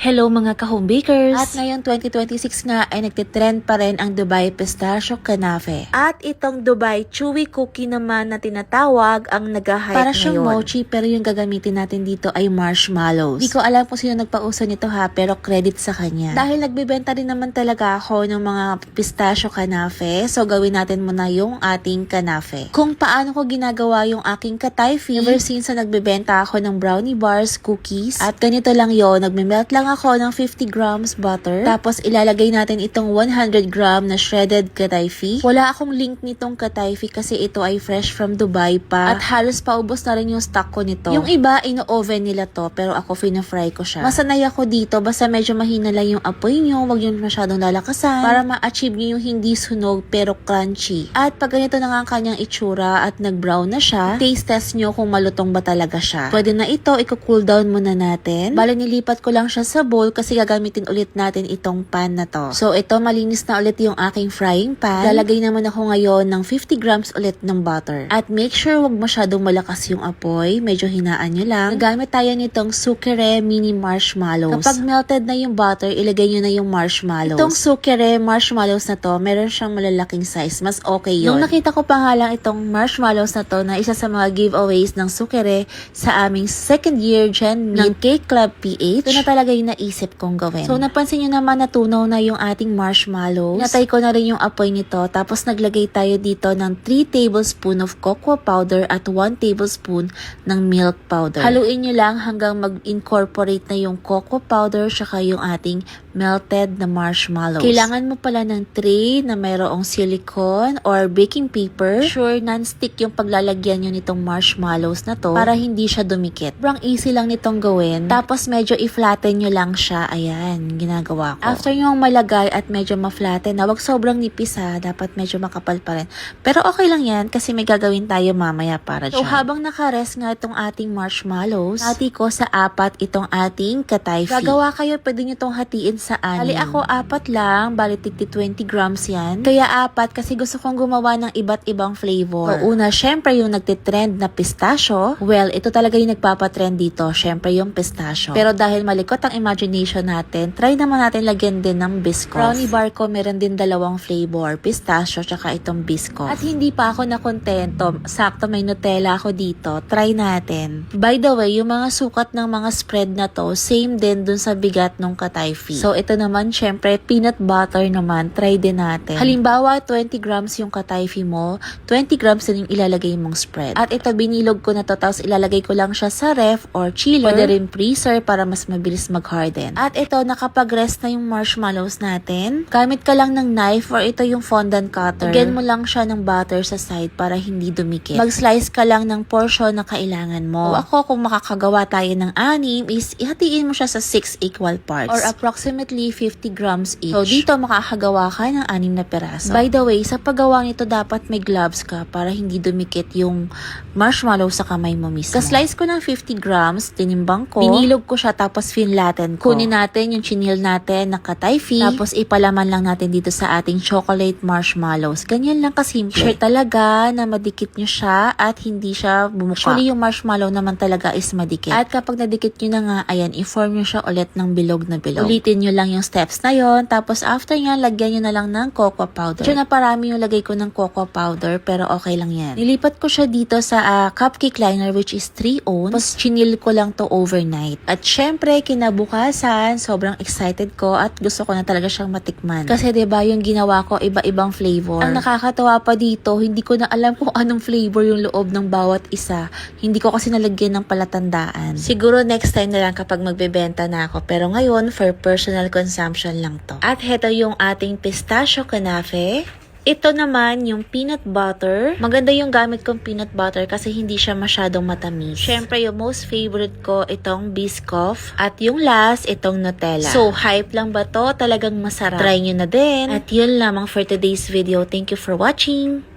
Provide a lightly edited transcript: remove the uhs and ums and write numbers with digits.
Hello mga ka-home bakers! At ngayon 2026 nga ay nagtitrend pa rin ang Dubai Pistachio Kanafe. At itong Dubai Chewy Cookie naman na tinatawag ang nag-hype ngayon. Para siyang mochi pero yung gagamitin natin dito ay marshmallows. Di ko alam kung sino nagpauso nito ha, pero credit sa kanya. Dahil nagbebenta rin naman talaga ako ng mga pistachio kanafe, so gawin natin muna yung ating kanafe. Kung paano ko ginagawa yung aking katayfi, ever since na nagbebenta ako ng brownie bars, cookies, at ganito lang yon, nagme-melt lang ako ng 50 grams butter. Tapos ilalagay natin itong 100 gram na shredded katayfi. Wala akong link nitong katayfi kasi ito ay fresh from Dubai pa. At halos paubos na rin yung stock ko nito. Yung iba, ino-oven nila to, pero ako fina-fry ko siya. Masanay ako dito, basta medyo mahina lang yung apoy nyo, wag yung masyadong lalakasan para ma-achieve nyo yung hindi sunog pero crunchy. At pag ganito na nga ang kanyang itsura at nag-brown na siya, taste test nyo kung malutong ba talaga siya. Pwede na ito, i-cool down muna natin. Bale, nilipat ko lang siya sa bowl kasi gagamitin ulit natin itong pan na to. So, ito malinis na ulit yung aking frying pan. Lalagay naman ako ngayon ng 50 grams ulit ng butter. At make sure wag masyadong malakas yung apoy. Medyo hinaan nyo lang. Nagamit tayo nitong Sukere mini marshmallows. Kapag melted na yung butter, ilagay nyo na yung marshmallows. Itong Sukere marshmallows na to, meron siyang malalaking size. Mas okay yun. Nung nakita ko pa nga lang itong marshmallows na to na isa sa mga giveaways ng Sukere sa aming second year Gen ng Cake Club PH, ito na talaga yung naisip kong gawin. So, napansin nyo naman natunaw na yung ating marshmallows. Natay ko na rin yung apoy nito. Tapos, naglagay tayo dito ng 3 tablespoon of cocoa powder at 1 tablespoon ng milk powder. Haluin nyo lang hanggang mag-incorporate na yung cocoa powder saka yung ating melted na marshmallows. Kailangan mo pala ng tray na mayroong silicone or baking paper. Sure, non-stick yung paglalagyan nyo nitong marshmallows na to para hindi siya dumikit. Sobrang easy lang nitong gawin. Tapos, medyo i-flatten nyo lang siya. Ayan, ginagawa ko. After nyo malagay at medyo ma-flatten na, wag sobrang nipis ha. Dapat medyo makapal pa rin. Pero okay lang yan kasi may gagawin tayo mamaya para dyan. So, habang naka-rest nga itong ating marshmallows, hati ko sa 4 itong ating katayfi. Gagawa kayo, pwede nyo itong hatiin sa 6. Bali ako 4 lang, bali tigti 20 grams yan. Kaya 4 kasi gusto kong gumawa ng iba't ibang flavor. So, una, syempre yung nagtitrend na pistachio. Well, ito talaga yung nagpapatrend dito. Syempre yung pistachio. Pero dahil malikot ang imagination natin, try naman natin lagyan din ng biscoff. Brownie bar ko meron din dalawang flavor, pistachio tsaka itong biscoff. At hindi pa ako nakontento. Sakto may Nutella ako dito. Try natin. By the way, yung mga sukat ng mga spread na to, same din dun sa bigat ng katayfi. So ito naman, syempre, peanut butter naman. Try din natin. Halimbawa, 20 grams yung katayfi mo, 20 grams din yung ilalagay mong spread. At ito, binilog ko na to, tapos ilalagay ko lang siya sa ref or chiller. Pwede rin freezer para mas mabilis mag-harden. At ito, nakapag-rest na yung marshmallows natin. Gamit ka lang ng knife or ito yung fondant cutter. Lagyan mo lang siya ng butter sa side para hindi dumikit. Mag-slice ka lang ng portion na kailangan mo. O ako, kung makakagawa tayo ng 6, is ihatiin mo siya sa 6 equal parts. Or approximately 50 grams each. So, dito makakagawa ka ng 6 na peraso. By the way, sa paggawa nito, dapat may gloves ka para hindi dumikit yung marshmallow sa kamay mo mismo. Ka-slice ko ng 50 grams, tinimbang ko, binilog ko siya, tapos finlatten ko. Kunin natin yung chinil natin na katayfi, tapos ipalaman lang natin dito sa ating chocolate marshmallows. Ganyan lang kasimple. Sure talaga na madikit nyo siya at hindi siya bumuka. Actually, yung marshmallow naman talaga is madikit. At kapag nadikit nyo na nga, ayan, i-form nyo siya ulit ng bilog na bilog. Ulitin nyo lang yung steps na yon. Tapos after nyo, lagyan nyo na lang ng cocoa powder. Medyo na parami yung lagay ko ng cocoa powder, pero okay lang yan. Nilipat ko siya dito sa cupcake liner which is 3 ounce. Tapos chinil ko lang to overnight. At syempre, kinabukasan, sobrang excited ko at gusto ko na talaga siyang matikman. Kasi 'di ba yung ginawa ko, iba-ibang flavor. Ang nakakatawa pa dito, hindi ko na alam kung anong flavor yung loob ng bawat isa. Hindi ko kasi nalagyan ng palatandaan. Siguro next time na lang kapag magbebenta na ako. Pero ngayon, for personal consumption lang to. At heto yung ating pistachio kanafe. Ito naman yung peanut butter. Maganda yung gamit kong peanut butter kasi hindi siya masyadong matamis. Syempre, yung most favorite ko itong biscoff. At yung last, itong Nutella. So, hype lang ba to? Talagang masarap. Try nyo na din. At yun lamang for today's video. Thank you for watching.